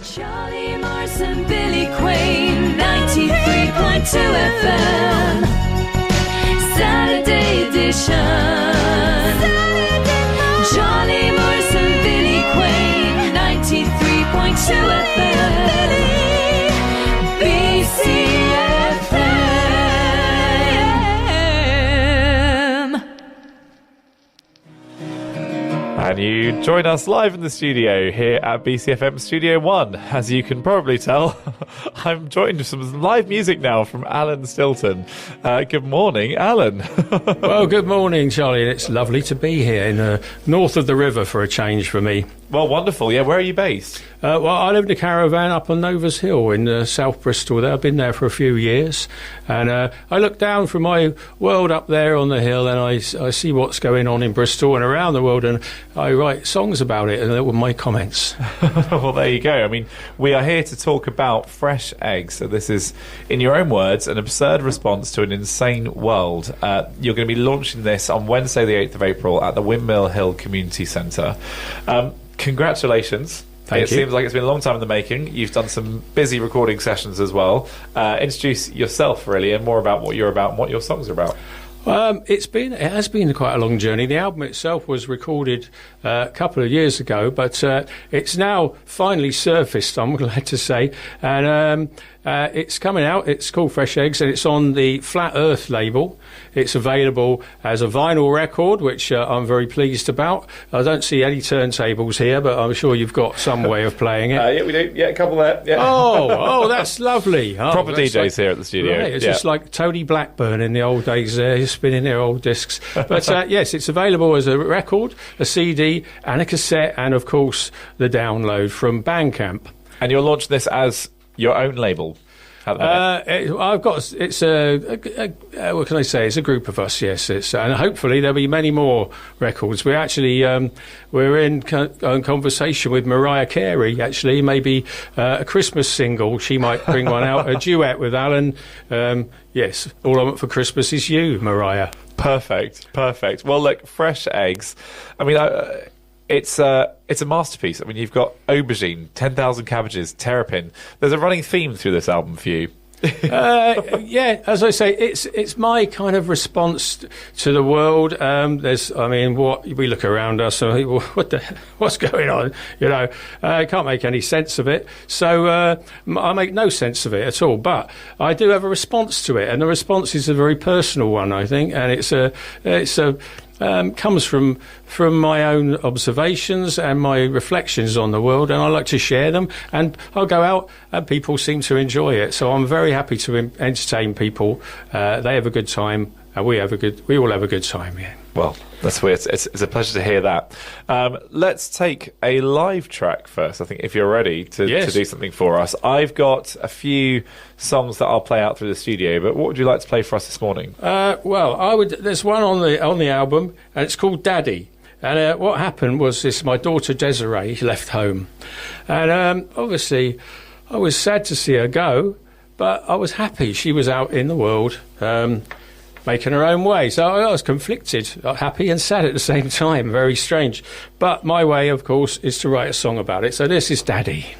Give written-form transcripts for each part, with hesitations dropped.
Charlie Morrison, Billy Queen, 93.2 FM, Saturday edition. Charlie Morrison, Billy Queen, 93.2 FM, Bcfm. And you join us live in the studio here at Bcfm Studio 1. As you can probably tell, I'm joined with some live music now from Alan Stilton. Good morning, Alan. Well, good morning, Charlie. It's lovely to be here in north of the river for a change for me. Well, wonderful. Yeah, where are you based? Well, I live in a caravan up on Nova's Hill in South Bristol. There, I've been there for a few years, and I look down from my world up there on the hill, and I see what's going on in Bristol and around the world, and I write songs about it, and that were my comments. Well, there you go. I mean, we are here to talk about fresh eggs. So this is, in your own words, an absurd response to an insane world. You're going to be launching this on Wednesday, the 8th of April, at the Windmill Hill Community Centre. Congratulations. Thank you. Seems like it's been a long time in the making. You've done some busy recording sessions as well. Introduce yourself, really, and more about what you're about and what your songs are about. It has been quite a long journey. The album itself was recorded a couple of years ago, but it's now finally surfaced, I'm glad to say, and it's coming out. It's called Fresh Eggs, and it's on the Flat Earth label. It's available as a vinyl record, which I'm very pleased about. I don't see any turntables here, but I'm sure you've got some way of playing it. Yeah, we do. Yeah, a couple there. Yeah. Oh, that's lovely. Proper DJs here at the studio. Right, it's just like Tony Blackburn in the old days there, spinning their old discs. But yes, it's available as a record, a CD, and a cassette, and of course the download from Bandcamp. And you're launching this as your own label? I've got. It's what can I say? It's a group of us. Yes, and hopefully there'll be many more records. We're actually we're in conversation with Mariah Carey. Actually, maybe a Christmas single. She might bring one out, a duet with Alan. Yes, all I want for Christmas is you, Mariah. Perfect. Well, look, Fresh Eggs. I mean, it's a masterpiece. I mean, you've got aubergine, 10,000 cabbages, terrapin. There's a running theme through this album for you. Yeah, as I say, it's my kind of response to the world. What we look around us and what's going on? You know, I can't make any sense of it. So I make no sense of it at all. But I do have a response to it, and the response is a very personal one, I think, and comes from my own observations and my reflections on the world, and I like to share them, and I'll go out and people seem to enjoy it, so I'm very happy to entertain people. They have a good time, and we all have a good time. Yeah. Well, that's weird. It's a pleasure to hear that. Let's take a live track first, I think, if you're ready to do something for us. I've got a few songs that I'll play out through the studio, but what would you like to play for us this morning? There's one on the album, and it's called Daddy. And what happened was this: my daughter Desiree left home, and obviously I was sad to see her go, but I was happy she was out in the world, making her own way. So I was conflicted, happy and sad at the same time. Very strange. But my way, of course, is to write a song about it. So this is Daddy.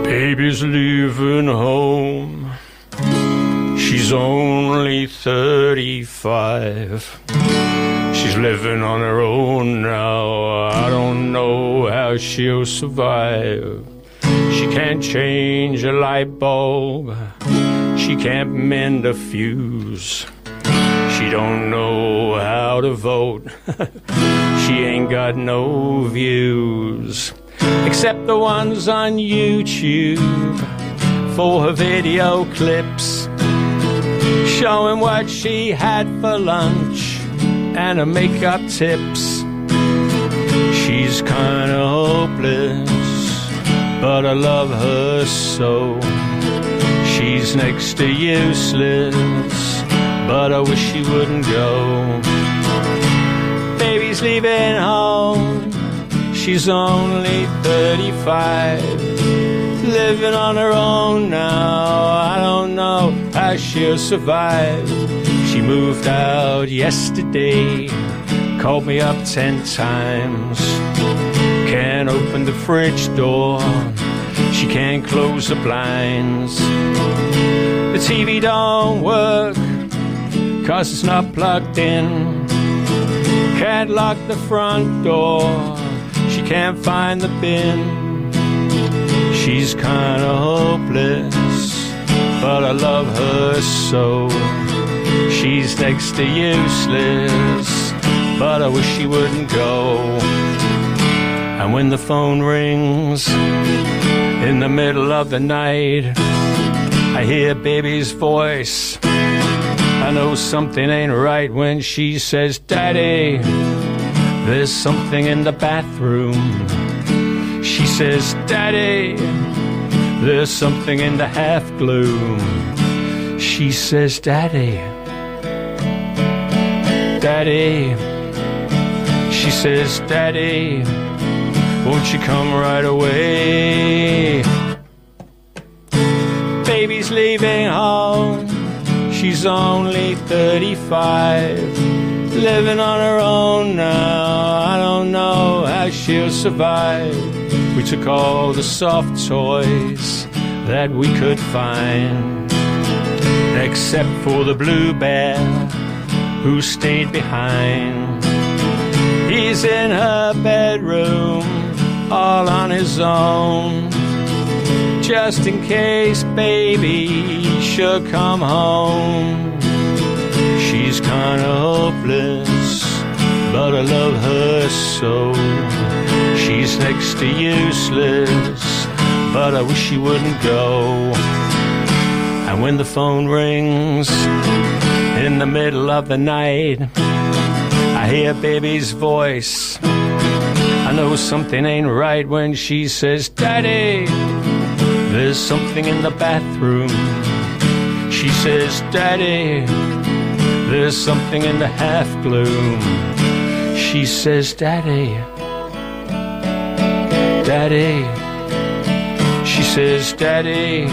Baby's leaving home. She's only 35. She's living on her own now. I don't know how she'll survive. She can't change a light bulb. She can't mend a fuse. She don't know how to vote. She ain't got no views, except the ones on YouTube for her video clips, showing what she had for lunch and her makeup tips. She's kinda hopeless, but I love her so. She's next to useless, but I wish she wouldn't go. Baby's leaving home. She's only 35, living on her own now. I don't know how she'll survive. She moved out yesterday, called me up 10 times, the fridge door. She can't close the blinds. The TV don't work 'cause it's not plugged in. Can't lock the front door. She can't find the bin. She's kinda hopeless, but I love her so. She's next to useless, but I wish she wouldn't go. And when the phone rings in the middle of the night, I hear baby's voice. I know something ain't right when she says, Daddy, there's something in the bathroom. She says, Daddy, there's something in the half gloom. She says, Daddy, Daddy. She says, Daddy, won't you come right away? Baby's leaving home. She's only 35, living on her own now. I don't know how she'll survive. We took all the soft toys that we could find, except for the blue bear who stayed behind. He's in her bedroom all on his own, just in case baby should come home. She's kinda hopeless, but I love her so. She's next to useless, but I wish she wouldn't go. And when the phone rings in the middle of the night, I hear baby's voice. I know something ain't right when she says, Daddy, there's something in the bathroom. She says, Daddy, there's something in the half gloom. She says, Daddy, Daddy. She says, Daddy,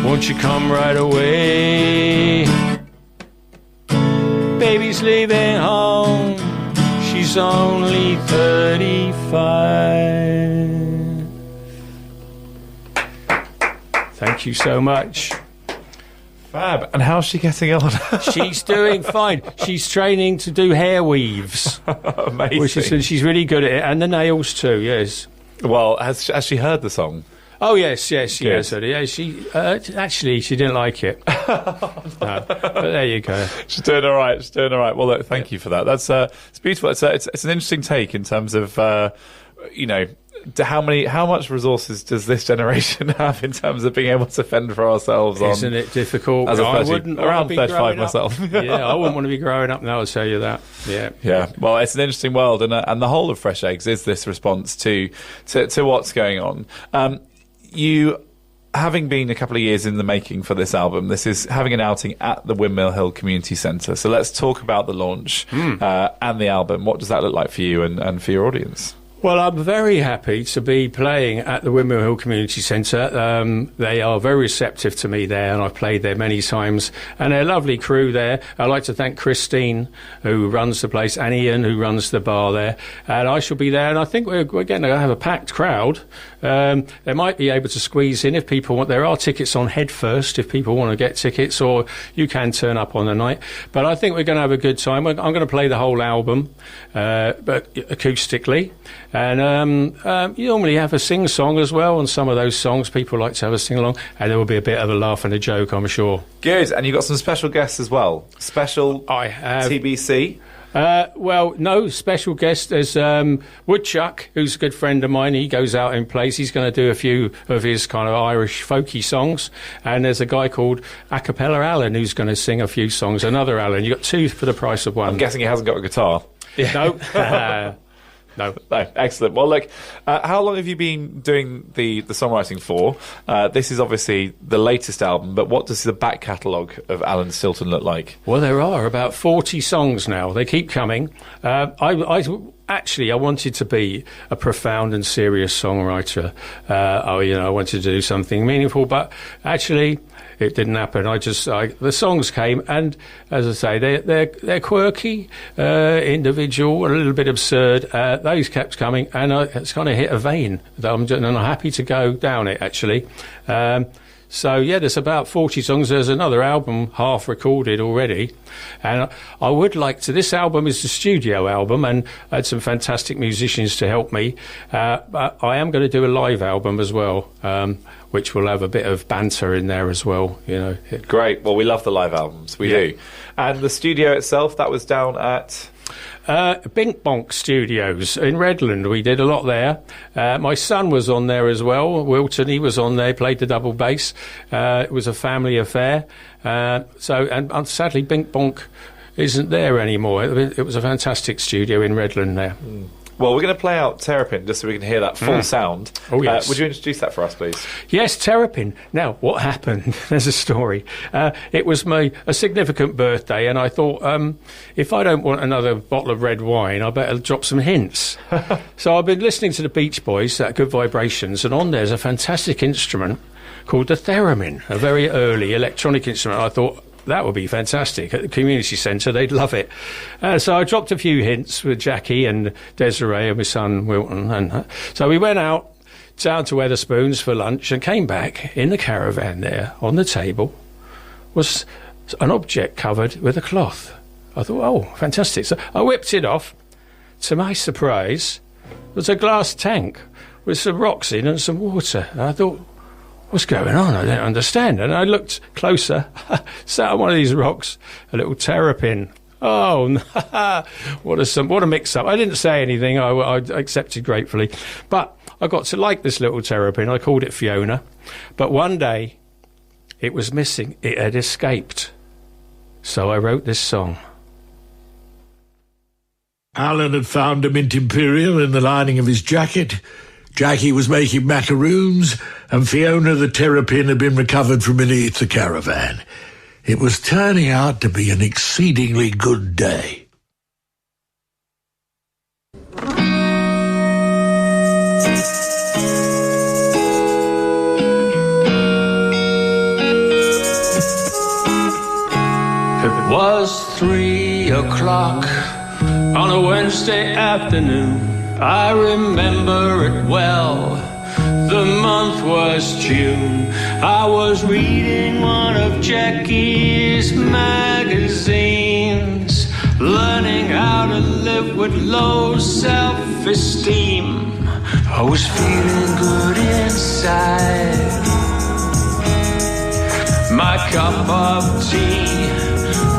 won't you come right away? Baby's leaving home. She's only 35. Thank you so much. Fab. And how's she getting on? She's doing fine. She's training to do hair weaves. Amazing. Which is, she's really good at it. And the nails too, yes. Well, has she heard the song? Oh, yes, she Good. has heard it. Yeah, actually, she didn't like it. No, but there you go. She's doing all right. She's doing all right. Well, look, thank you for that. That's it's beautiful. It's an interesting take in terms of how much resources does this generation have in terms of being able to fend for ourselves? Isn't it difficult? As a I 30, wouldn't around be 35 myself. Yeah, I wouldn't want to be growing up now. I'll tell you that. Yeah. Yeah. Well, it's an interesting world, and the whole of Fresh Eggs is this response to what's going on. You, having been a couple of years in the making for this album, this is having an outing at the Windmill Hill Community Centre. So let's talk about the launch and the album. What does that look like for you and for your audience? Well, I'm very happy to be playing at the Windmill Hill Community Centre. They are very receptive to me there, and I've played there many times. And they're a lovely crew there. I'd like to thank Christine, who runs the place, and Ian, who runs the bar there. And I shall be there, and I think we're going to have a packed crowd. They might be able to squeeze in if people want. There are tickets on Head First if people want to get tickets, or you can turn up on the night. But I think we're going to have a good time. I'm going to play the whole album, but acoustically. And you normally have a sing-song as well on some of those songs. People like to have a sing-along, and there will be a bit of a laugh and a joke, I'm sure. Good. And you've got some special guests as well. Special I have. TBC. Well, no, special guest. There's Woodchuck, who's a good friend of mine. He goes out and plays. He's going to do a few of his kind of Irish folky songs. And there's a guy called Acapella Alan who's going to sing a few songs. Another Alan. You got two for the price of one. I'm guessing he hasn't got a guitar. No. No. Excellent. Well, look, how long have you been doing the songwriting for? This is obviously the latest album, but what does the back catalogue of Alan Stilton look like? Well, there are about 40 songs now. They keep coming. I actually, I wanted to be a profound and serious songwriter. I wanted to do something meaningful, but actually, it didn't happen. The songs came, and as I say, they're quirky, individual, a little bit absurd. Those kept coming, and it's kind of hit a vein that I'm happy to go down it, actually. So, yeah, there's about 40 songs. There's another album half recorded already. And I would like to... This album is the studio album, and I had some fantastic musicians to help me. But I am going to do a live album as well, which will have a bit of banter in there as well, you know. Great. Well, we love the live albums. We do. And the studio itself, that was down at... Bink Bonk Studios in Redland. We did a lot there. My son was on there as well. Wilton, he was on there, played the double bass. It was a family affair. And sadly, Bink Bonk isn't there anymore. It was a fantastic studio in Redland there. Well, we're going to play out Terrapin just so we can hear that full sound. Oh, yes. Would you introduce that for us, please? Yes, Terrapin. Now, what happened? There's a story. It was a significant birthday, and I thought, if I don't want another bottle of red wine, I better drop some hints. So I've been listening to the Beach Boys, Good Vibrations, and on there's a fantastic instrument called the theremin, a very early electronic instrument. I thought, that would be fantastic. At the community centre, they'd love it. So I dropped a few hints with Jackie and Desiree and my son Wilton. And so we went out down to Wetherspoons for lunch and came back. In the caravan there, on the table, was an object covered with a cloth. I thought, oh, fantastic. So I whipped it off. To my surprise, there was a glass tank with some rocks in and some water. And I thought, what's going on? I don't understand. And I looked closer, sat on one of these rocks, a little terrapin. Oh, no. What a mix-up. I didn't say anything. I accepted gratefully. But I got to like this little terrapin. I called it Fiona. But one day, it was missing. It had escaped. So I wrote this song. Alan had found a mint imperial in the lining of his jacket. Jackie was making macaroons, and Fiona the terrapin had been recovered from beneath the caravan. It was turning out to be an exceedingly good day. It was 3 o'clock on a Wednesday afternoon. I remember it well. The month was June. I was reading one of Jackie's magazines, learning how to live with low self-esteem. I was feeling good inside. My cup of tea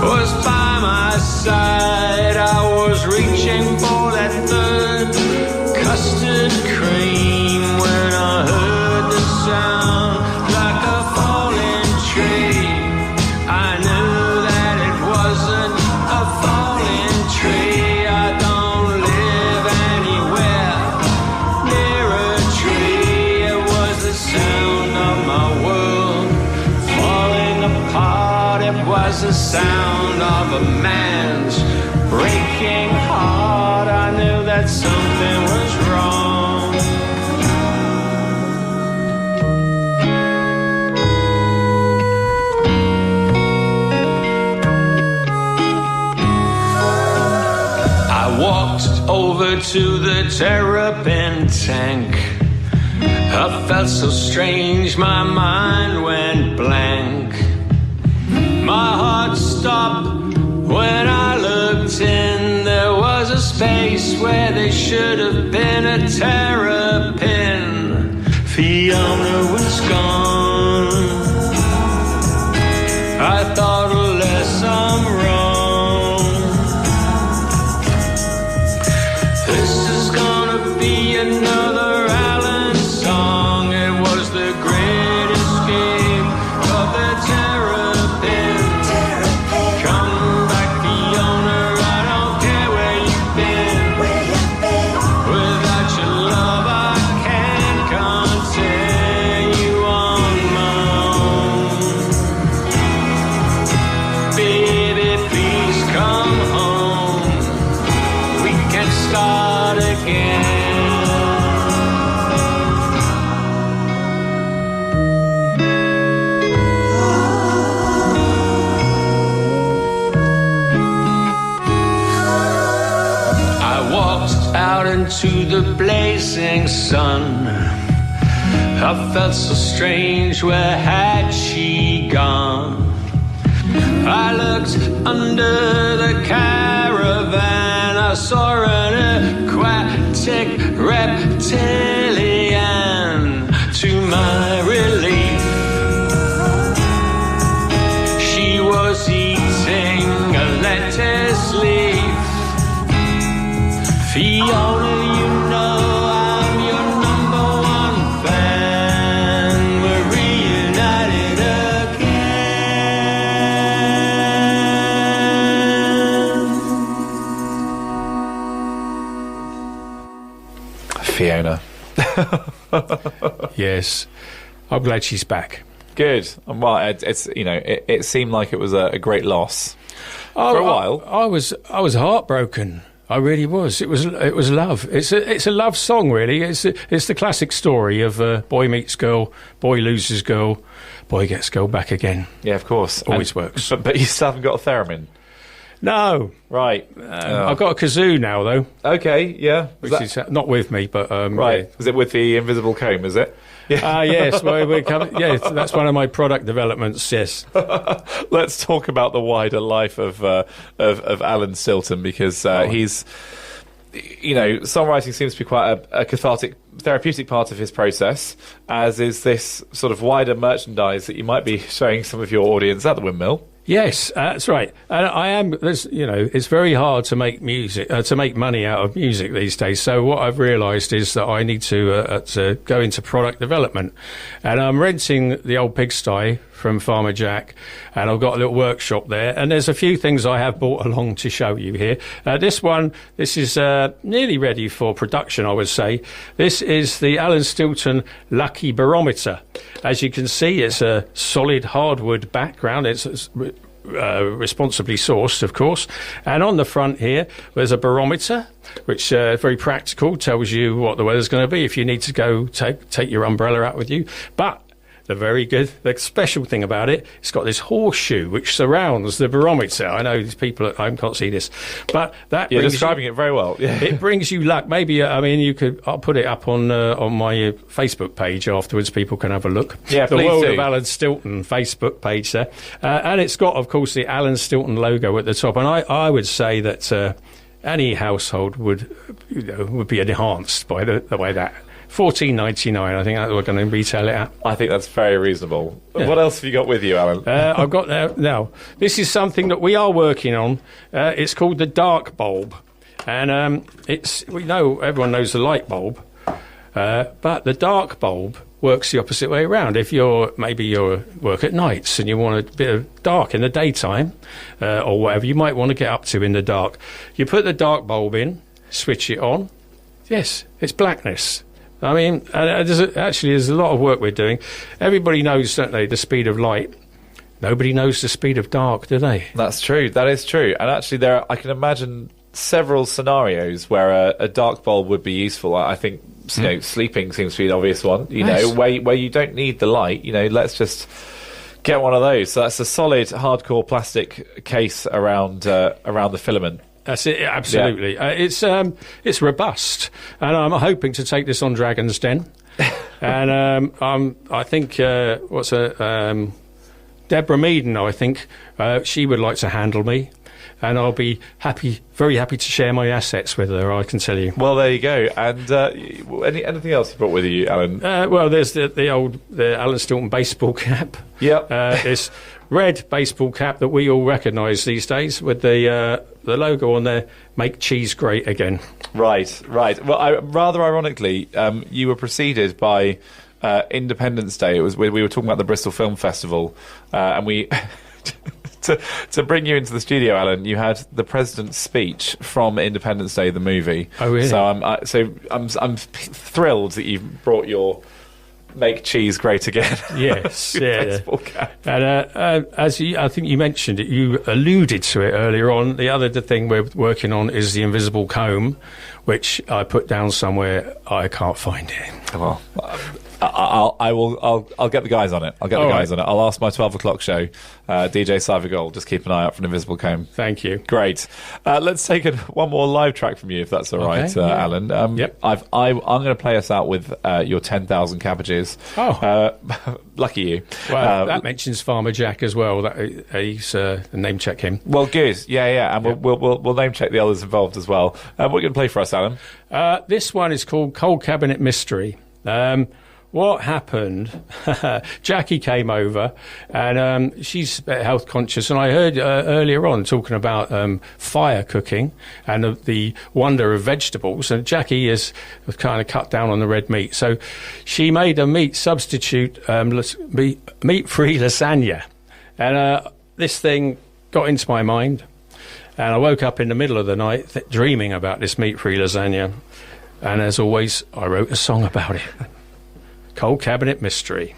was by my side. I was reaching for that third custard cream when I heard the sound like a falling tree. I knew that it wasn't a falling tree. I don't live anywhere near a tree. It was the sound of my world falling apart. It was the sound of a man's breaking heart. I knew that something was wrong. I walked over to the terrapin tank. I felt so strange, my mind went blank. My heart stopped when I looked in. There was a space where there should have been a terrapin. Fiona was gone. I thought, unless I'm wrong, this is gonna be another Alan song. It was the great escape of the terrapin. Come back, Fiona, I don't care where you've been. Without your love, I can't continue on my own. Baby, please come home. We can start to the blazing sun. I felt so strange, where had she gone? I looked under the caravan, I saw an aquatic reptilian. To my relief, she was eating a lettuce leaf. Fiona, you know I'm your number one fan. We're reunited again. Fiona. Yes, I'm glad she's back. Good. Well, it's you know, it seemed like it was a great loss Oh, for a while. I was heartbroken. I really was. It was love. It's a love song, really. It's the classic story of boy meets girl, boy loses girl, boy gets girl back again. Yeah, of course. Always works. But you still haven't got a theremin. No, Right. I've got a kazoo now though, Okay, yeah. which is not with me, but Right. Is it with the invisible comb, is it? Yeah. Yes, we're coming. Yeah, that's one of my product developments. Yes. Let's talk about the wider life of Alan Stilton, because he's, you know, songwriting seems to be quite a cathartic, therapeutic part of his process, as is this sort of wider merchandise that you might be showing some of your audience at the Windmill. Yes, that's right. And I am, you know, it's very hard to make music, to make money out of music these days. So what I've realised is that I need to go into product development. And I'm renting the old pigsty from Farmer Jack, and I've got a little workshop there. And there's a few things I have brought along to show you here. This is nearly ready for production, I would say. This is the Alan Stilton Lucky Barometer. As you can see, it's a solid hardwood background. It's responsibly sourced, of course. And on the front here, there's a barometer, which very practical, tells you what the weather's going to be if you need to go take your umbrella out with you. But the special thing about it, it's got this horseshoe which surrounds the barometer. I know these people at home can't see this, but that You're describing it very well. Yeah. It brings you luck. Maybe I'll put it up on my Facebook page afterwards. People can have a look. Yeah, the please World do. of Alan Stilton Facebook page there, and it's got, of course, the Alan Stilton logo at the top. And I would say that any household would be enhanced by the way that. $14.99, I think that's what we're going to retail it at. I think that's very reasonable. Yeah. What else have you got with you, Alan? I've got now. This is something that we are working on. It's called the dark bulb, and everyone knows the light bulb, but the dark bulb works the opposite way around. If you work at nights and you want a bit of dark in the daytime, or whatever you might want to get up to in the dark, you put the dark bulb in, switch it on. Yes, it's blackness. I mean, there's a lot of work we're doing. Everybody knows, certainly, the speed of light. Nobody knows the speed of dark, do they? That's true. That is true. And actually, I can imagine several scenarios where a dark bulb would be useful. I think, you know, sleeping seems to be an obvious one. You know, where you don't need the light. You know, let's just get one of those. So that's a solid, hardcore plastic case around the filament. That's it, absolutely. Yeah. It's robust, and I'm hoping to take this on Dragon's Den. And I think Deborah Meaden, I think she would like to handle me, and I'll be very happy to share my assets with her, I can tell you. Well, there you go. And anything else you brought with you, Alan? Well, there's the Alan Stilton baseball cap. Yep. This red baseball cap that we all recognise these days, with the logo on there, "Make cheese great again." Right. Well, rather ironically, you were preceded by Independence Day. It was we were talking about the Bristol Film Festival, and we to bring you into the studio, Alan. You had the president's speech from Independence Day, the movie. Oh, really? So I'm thrilled that you brought your "Make cheese great again." Yes, yeah. baseball cap. And I think you mentioned it, you alluded to it earlier on. The other thing we're working on is the invisible comb, which I put down somewhere. I can't find it. Well, I'll get the guys on it. I'll get the guys on it. I'll ask my 12 o'clock show, DJ Cybergold, just keep an eye out for an invisible comb. Thank you. Great. Let's take one more live track from you, if that's all right, Alan. Yep. I'm going to play us out with your 10,000 Cabbages. Oh. Lucky you. Well, that mentions Farmer Jack as well. He's name check him. Well, good. Yeah. And we'll name check the others involved as well. What are you going to play for us, Alan? This one is called Coal Cabinet Mystery. What happened? Jackie came over, and she's health conscious. And I heard earlier on talking about fire cooking and the wonder of vegetables. And Jackie was kind of cut down on the red meat, so she made a meat substitute, meat-free lasagna. And this thing got into my mind, and I woke up in the middle of the night dreaming about this meat-free lasagna. And as always, I wrote a song about it. Coal Cabinet Mystery.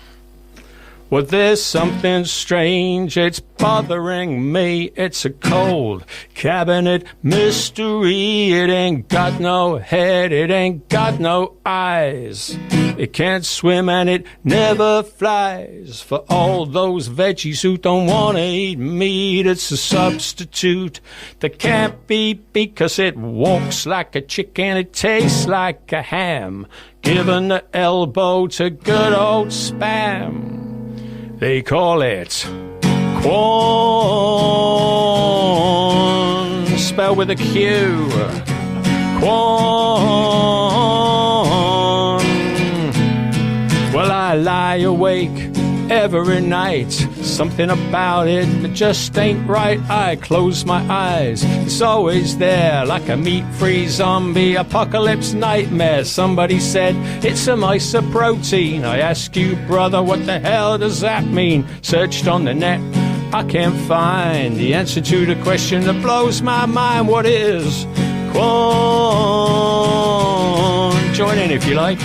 Well, there's something strange, it's bothering me. It's a cold cabinet mystery. It ain't got no head, it ain't got no eyes. It can't swim and it never flies. For all those veggies who don't want to eat meat, it's a substitute that can't be beat, 'cause it walks like a chicken, it tastes like a ham, given the elbow to good old Spam. They call it Quorn, spelled with a Q. Quorn. Well, I lie awake every night. Something about it that just ain't right. I close my eyes, it's always there, like a meat-free zombie apocalypse nightmare. Somebody said it's a mice protein. I ask you, brother, what the hell does that mean? Searched on the net, I can't find the answer to the question that blows my mind. What is Quorn? Join in if you like.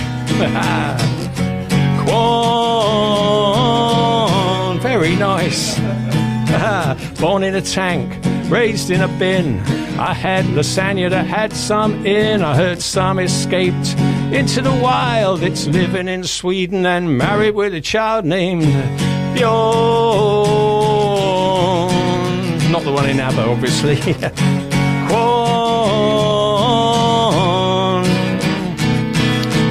Quorn, very nice. Born in a tank, raised in a bin. I had lasagna that had some in. I heard some escaped into the wild. It's living in Sweden and married with a child named Bjorn. Not the one in ABBA, obviously. Quorn.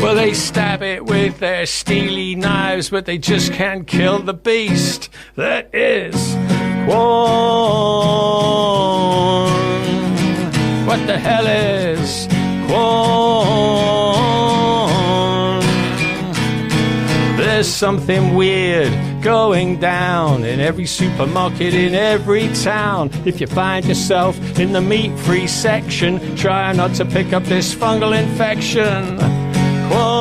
Well, they stab it with their steely knives, but they just can't kill the beast that is Quorn. What the hell is Quorn? There's something weird going down in every supermarket in every town. If you find yourself in the meat-free section, try not to pick up this fungal infection. Quorn.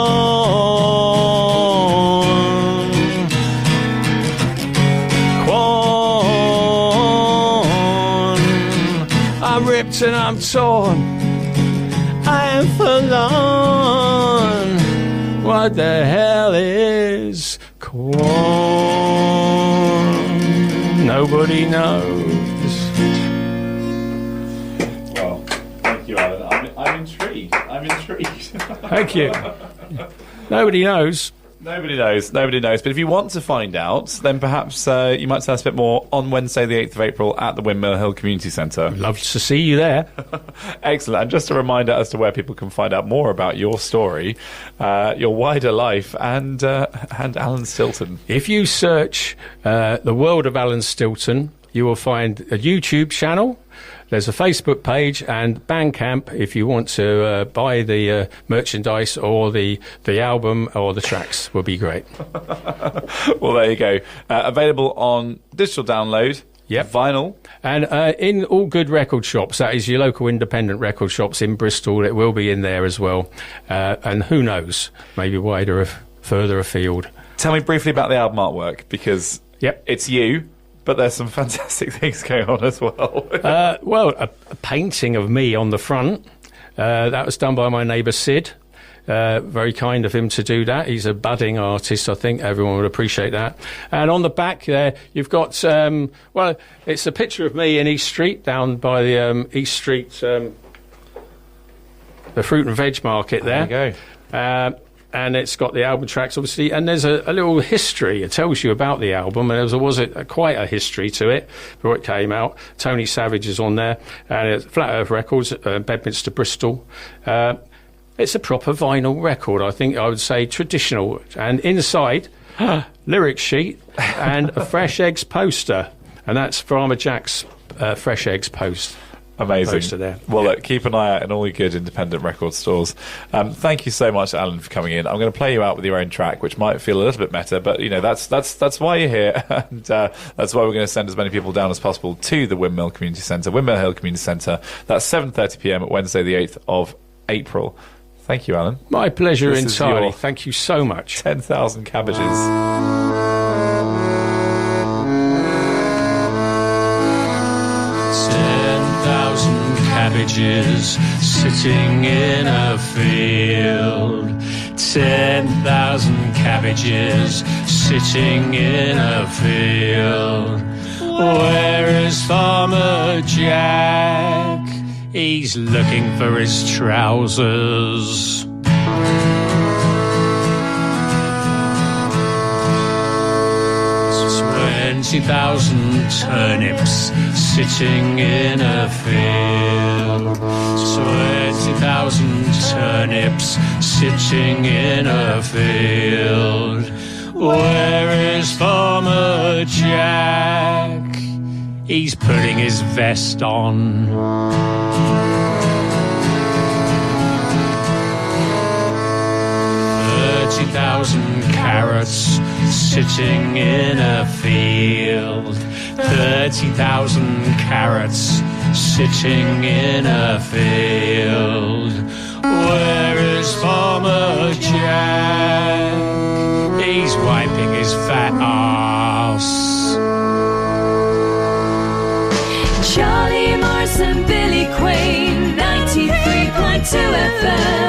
Quorn. I'm ripped and I'm torn, I am forlorn. What the hell is Quorn? Nobody knows. Well, thank you, Alan. I'm intrigued. Thank you. Nobody knows. Nobody knows. But if you want to find out, then perhaps you might tell us a bit more on Wednesday, the 8th of April, at the Windmill Hill Community Centre. Love to see you there. Excellent. And just a reminder as to where people can find out more about your story, your wider life, and Alan Stilton. If you search the world of Alan Stilton, you will find a YouTube channel. There's a Facebook page and Bandcamp if you want to buy the merchandise or the album or the tracks will be great. Well, there you go. Available on digital download, vinyl. And in all good record shops, that is your local independent record shops in Bristol, it will be in there as well. And who knows, maybe further afield. Tell me briefly about the album artwork, because it's you. But there's some fantastic things going on as well. A painting of me on the front. That was done by my neighbour Sid. Very kind of him to do that. He's a budding artist. I think everyone would appreciate that. And on the back there, you've got, it's a picture of me in East Street, down by the East Street, the fruit and veg market there. There you go. and it's got the album tracks, obviously, and there's a little history. It tells you about the album, and there was quite a history to it before it came out. Tony Savage is on there, and it's Flat Earth Records, Bedminster, Bristol. It's a proper vinyl record, I think I would say traditional. And inside, lyric sheet and a Fresh Eggs poster. And that's Farmer Jack's Fresh Eggs poster Amazing. there. Well, Yeah. look, keep an eye out in all your good independent record stores. Thank you so much, Alan, for coming in. I'm going to play you out with your own track, which might feel a little bit meta, but that's why you're here, and that's why we're going to send as many people down as possible to the Windmill Community Centre, Windmill Hill Community Centre. That's 7:30 p.m. at Wednesday, the 8th of April. Thank you, Alan. My pleasure This is entirely. your Thank you so much. 10,000 Cabbages. 10,000 cabbages sitting in a field. 10,000 cabbages sitting in a field. Where is Farmer Jack? He's looking for his trousers. 20,000 turnips sitting in a field. 20,000 turnips sitting in a field. Where is Farmer Jack? He's putting his vest on. 30,000 carrots sitting in a field. 30,000 carrots sitting in a field. Where is Farmer Jack? He's wiping his fat ass. Charlie Morrison, Billy Quain, 93.2 FM.